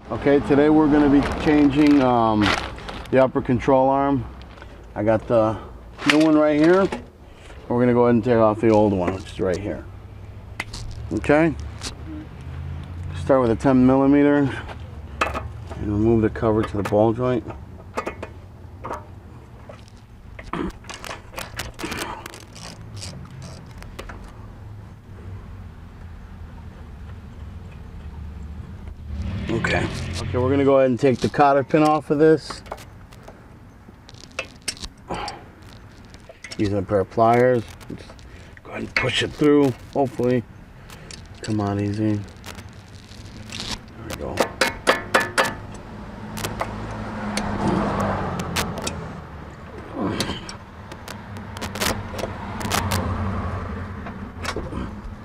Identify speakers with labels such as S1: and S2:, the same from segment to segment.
S1: Okay, today we're going to be changing the upper control arm. I got the new one right here. We're going to go ahead and take off the old one, which is right here. Okay? Start with a 10 millimeter and remove the cover to the ball joint. Okay, we're going to go ahead and take the cotter pin off of this. Using a pair of pliers. Just go ahead and push it through. Hopefully, come out easy. There we go.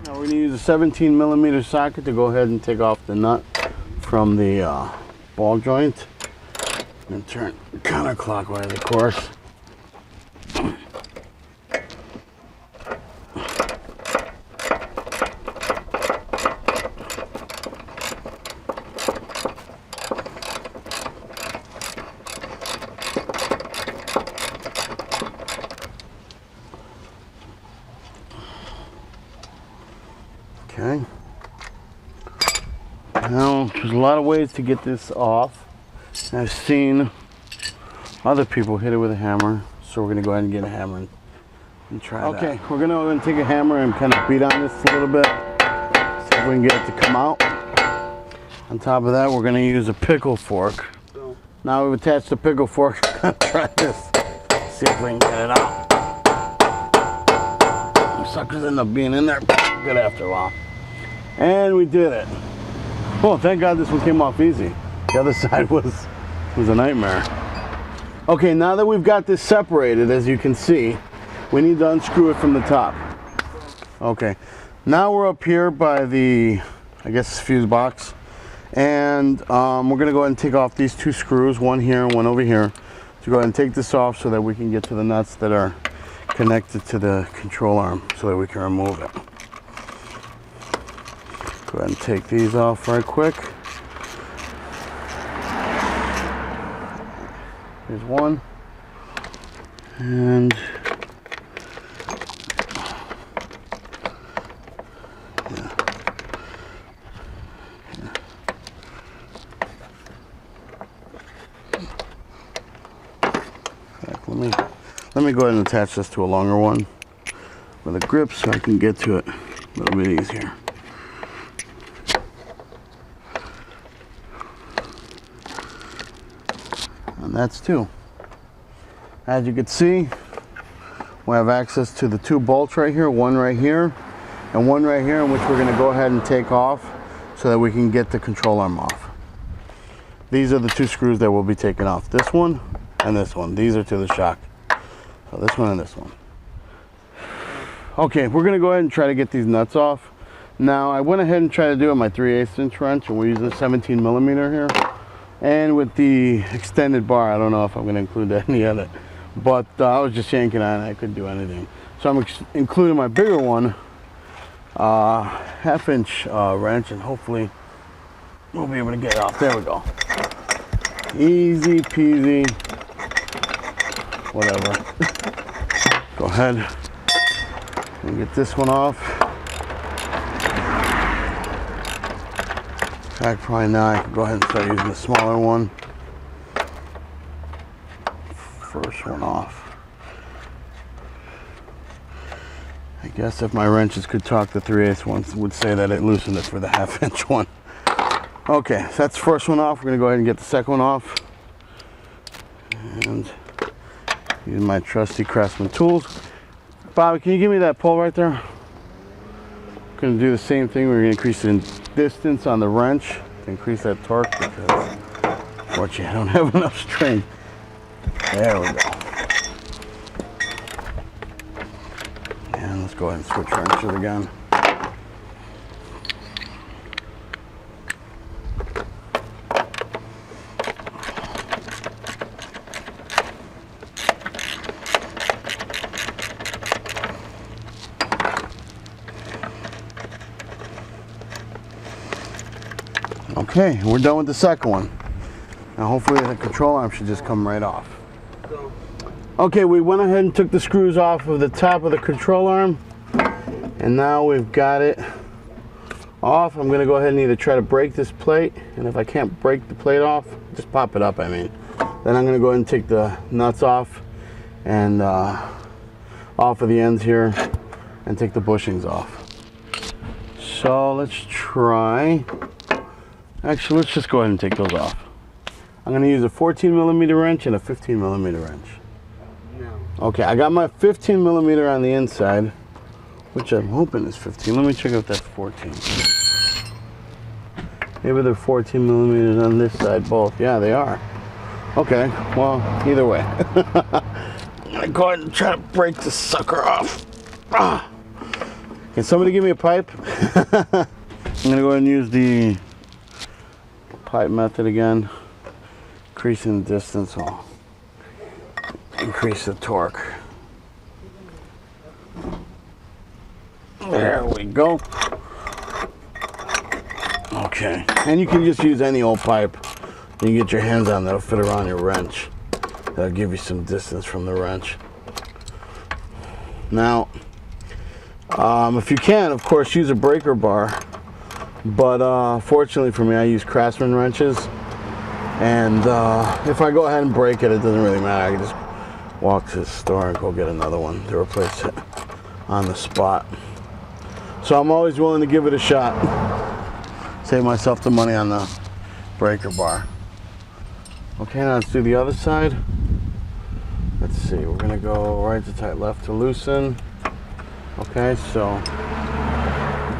S1: Now we're going to use a 17 millimeter socket to go ahead and take off the nut from the ball joint and turn counterclockwise, of course. Okay. Now, there's a lot of ways to get this off. I've seen other people hit it with a hammer, so we're going to go ahead and get a hammer and try that. Okay, we're going to take a hammer and kind of beat on this a little bit, see if we can get it to come out. On top of that, we're going to use a pickle fork. Now we've attached the pickle fork. I'm going to try this, see if we can get it out. The suckers end up being in there good after a while. And we did it. Oh, thank God this one came off easy. The other side was a nightmare. Okay, now that we've got this separated, as you can see, we need to unscrew it from the top. Okay, now we're up here by the, I guess, fuse box. And we're gonna go ahead and take off these two screws, one here and one over here, to go ahead and take this off so that we can get to the nuts that are connected to the control arm so that we can remove it. Go ahead and take these off right quick. Here's one. And let me go ahead and attach this to a longer one with a grip so I can get to it a little bit easier. And that's two. As you can see, we have access to the two bolts right here, one right here and one right here, in which we're going to go ahead and take off so that we can get the control arm off. These are the two screws that we'll be taking off, this one and this one. These are to the shock. So this one and this one. Okay, we're going to go ahead and try to get these nuts off. Now, I went ahead and tried to do it with my 3/8 inch wrench, and we're using a 17 millimeter here. And with the extended bar, I don't know if I'm going to include any of it, but I was just yanking on it. I couldn't do anything. So I'm including my bigger one, 1/2 inch wrench, and hopefully we'll be able to get it off. There we go. Easy peasy, whatever. Go ahead and get this one off. In fact, probably now I can go ahead and start using the smaller one. First one off. I guess if my wrenches could talk, the 3/8 ones would say that it loosened it for the 1/2 inch one. Okay, so that's the first one off. We're going to go ahead and get the second one off. And using my trusty Craftsman tools. Bobby, can you give me that pole right there? I'm going to do the same thing. We're going to increase the distance on the wrench to increase that torque because unfortunately I don't have enough strength. There we go. And let's go ahead and switch wrenches again. Okay, we're done with the second one. Now hopefully the control arm should just come right off. Okay, we went ahead and took the screws off of the top of the control arm, and now we've got it off. I'm gonna go ahead and either try to break this plate, and if I can't break the plate off, just pop it up, I mean. Then I'm gonna go ahead and take the nuts off and off of the ends here and take the bushings off. So let's try, actually let's just go ahead and take those off. I'm gonna use a 14mm wrench and a 15mm wrench. Okay, I got my 15mm on the inside, which I'm hoping is 15. Let me check if that's 14. Maybe they're 14mm on this side both. Yeah, they are. Okay, well, either way. I'm gonna go ahead and try to break this sucker off. Ah. Can somebody give me a pipe? I'm gonna go ahead and use the pipe method again. Increasing the distance. I'll increase the torque. There we go. Okay, and you can just use any old pipe you can get your hands on that'll fit around your wrench. That'll give you some distance from the wrench. Now, if you can, of course, use a breaker bar, but fortunately for me, I use Craftsman wrenches, and if I go ahead and break it, it doesn't really matter. I can just walk to the store and go get another one to replace it on the spot. So I'm always willing to give it a shot. Save myself the money on the breaker bar. Okay, now let's do the other side. Let's see, we're gonna go right to tight, left to loosen. Okay, so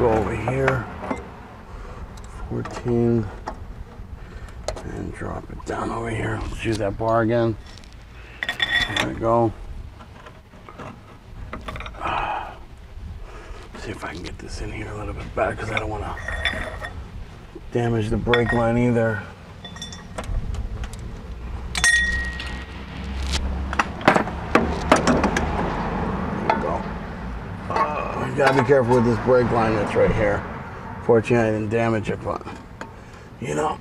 S1: go over here, 14, and drop it down over here. Let's use that bar again. There we go. See if I can get this in here a little bit better, because I don't want to damage the brake line either. There we go. You gotta be careful with this brake line that's right here. Fortunately, I didn't damage it, but you know,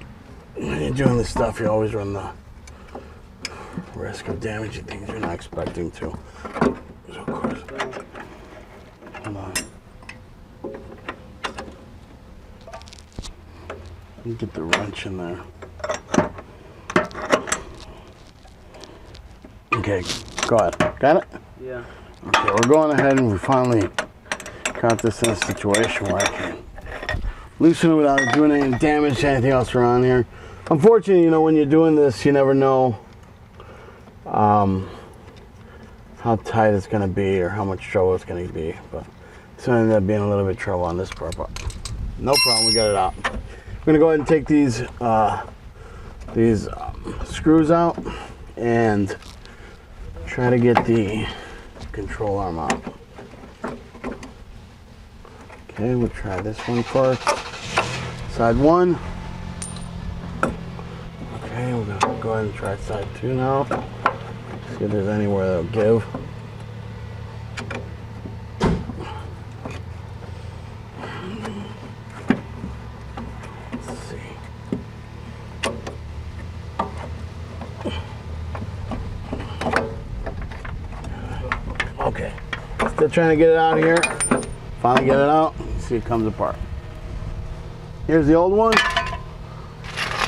S1: when you're doing this stuff, you always run the risk of damaging things you're not expecting to. So of course, hold on. Get the wrench in there. Okay, go ahead. Got it?
S2: Yeah.
S1: Okay, we're going ahead and we finally got this in a situation where I can loosen it without doing any damage to anything else around here. Unfortunately, you know, when you're doing this, you never know how tight it's going to be or how much trouble it's going to be. But it's going to end up being a little bit of trouble on this part, but no problem, we got it out. We're going to go ahead and take these screws out and try to get the control arm out. Okay, we'll try this one first. Side one. Okay, we're gonna go ahead and try side two now. See if there's anywhere that'll give. Let's see. Okay, still trying to get it out of here. Finally get it out. See it comes apart. Here's the old one.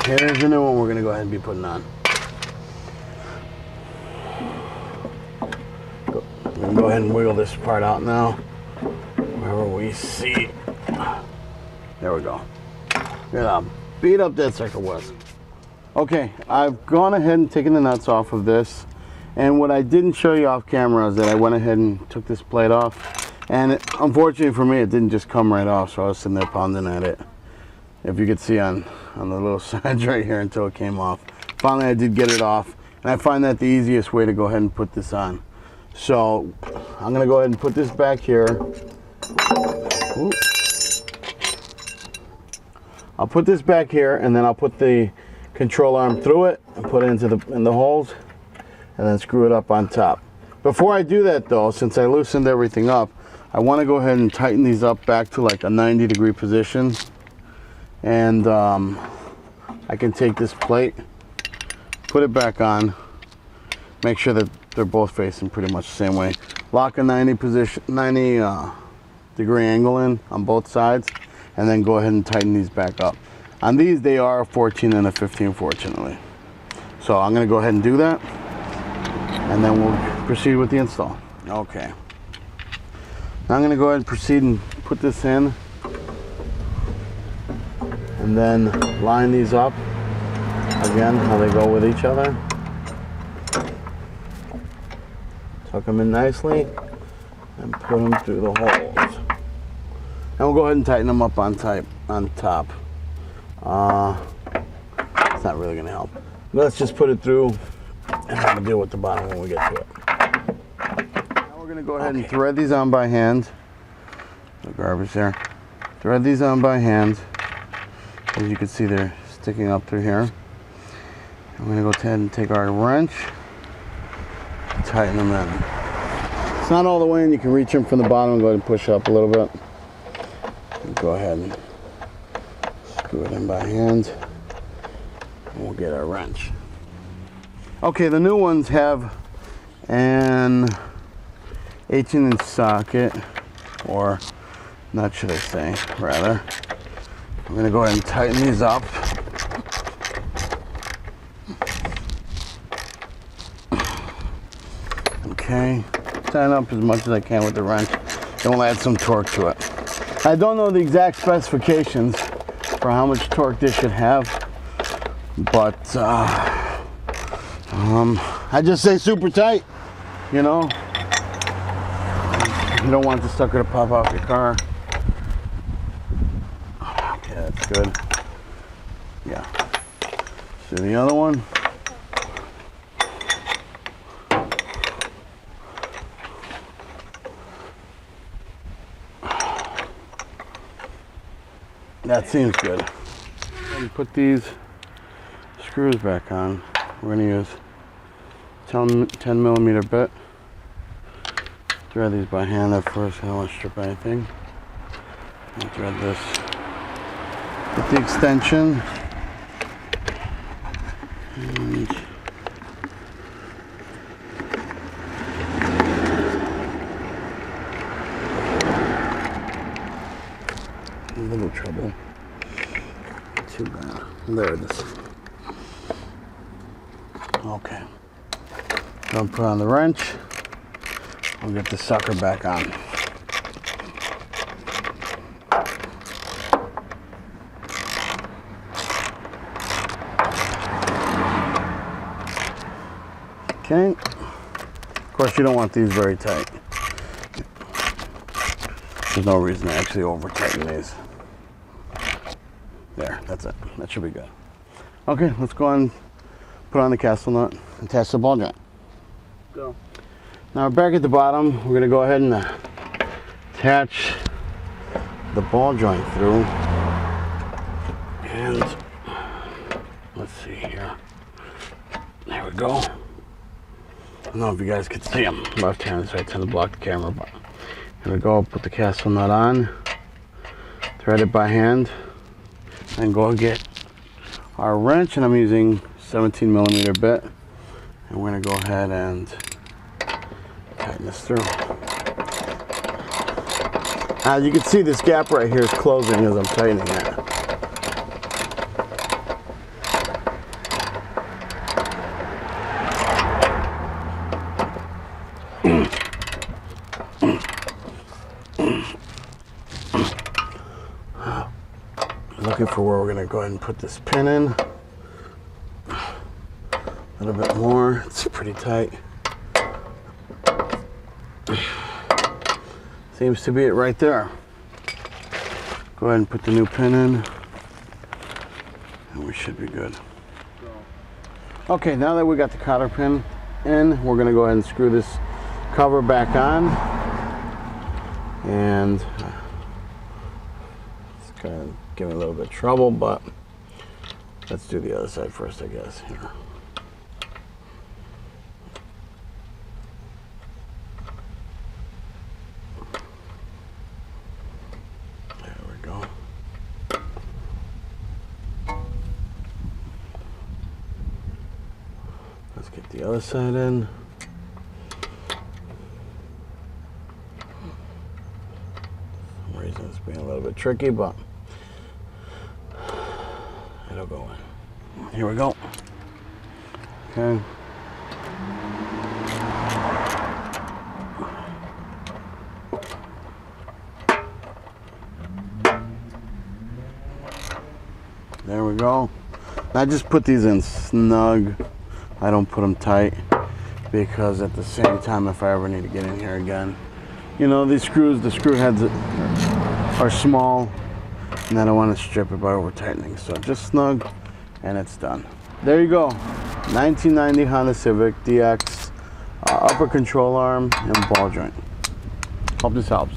S1: Here's the new one we're going to go ahead and be putting on. We can go ahead and wiggle this part out now. Wherever we see. There we go. Look at how beat up that sucker was. Okay, I've gone ahead and taken the nuts off of this. And what I didn't show you off camera is that I went ahead and took this plate off. And unfortunately for me, it didn't just come right off, so I was sitting there pounding at it. If you could see on the little sides right here until it came off. Finally, I did get it off, and I find that the easiest way to go ahead and put this on. So I'm gonna go ahead and put this back here. Ooh. I'll put this back here, and then I'll put the control arm through it and put it into the holes, and then screw it up on top. Before I do that though, since I loosened everything up, I want to go ahead and tighten these up back to like a 90-degree position. And I can take this plate, put it back on, make sure that they're both facing pretty much the same way. Lock a 90 degree angle in on both sides, and then go ahead and tighten these back up. On these, they are a 14 and a 15, fortunately. So I'm gonna go ahead and do that, and then we'll proceed with the install. Okay. Now I'm gonna go ahead and proceed and put this in, and then line these up again, how they go with each other. Tuck them in nicely and put them through the holes. And we'll go ahead and tighten them up on top. It's not really going to help. Let's just put it through and have to deal with the bottom when we get to it. Now we're going to go ahead and thread these on by hand. The garbage there. Thread these on by hand. As you can see, they're sticking up through here. I'm going to go ahead and take our wrench and tighten them in. It's not all the way in. You can reach them from the bottom and go ahead and push up a little bit. And go ahead and screw it in by hand. And we'll get our wrench. Okay, the new ones have an 18-inch socket, or nut should I say, rather. I'm going to go ahead and tighten these up. Okay, tighten up as much as I can with the wrench. Then we'll add some torque to it. I don't know the exact specifications for how much torque this should have, but I just say super tight, you know. You don't want the sucker to pop off your car. Okay, that's good. Yeah. So the other one. That seems good. And put these screws back on. We're going to use 10 millimeter bit. Thread these by hand at first. I don't want to strip anything. And thread this with the extension. And a little trouble. Too bad. There it is. Okay. Don't put on the wrench. We'll get the sucker back on. Okay. Of course, you don't want these very tight. There's no reason to actually over tighten these. There, that's it. That should be good. Okay, let's go and put on the castle nut and attach the ball joint. Go. Now we're back at the bottom. We're going to go ahead and attach the ball joint through. And let's see here. There we go. I don't know if you guys can see them. Left hand, so I tend to block the camera. But here we go. Put the castle nut on. Thread it by hand. And go and get our wrench. And I'm using 17 millimeter bit. And we're going to go ahead and tighten this through. As you can see, this gap right here is closing as I'm tightening it. Looking for where we're going to go ahead and put this pin in. A little bit more. It's pretty tight. Seems to be it right there. Go ahead and put the new pin in, and we should be good. Okay, now that we got the cotter pin in, we're going to go ahead and screw this cover back on. And it's kind of giving a little bit of trouble, but let's do the other side first, I guess. Here. There we go. Get the other side in. For some reason it's being a little bit tricky, but it'll go in. Here we go. Okay. There we go. I just put these in snug. I don't put them tight because at the same time, if I ever need to get in here again, you know, these screws, the screw heads are small and I don't want to strip it by over tightening. So just snug and it's done. There you go. 1990 Honda Civic DX, upper control arm and ball joint. Hope this helps.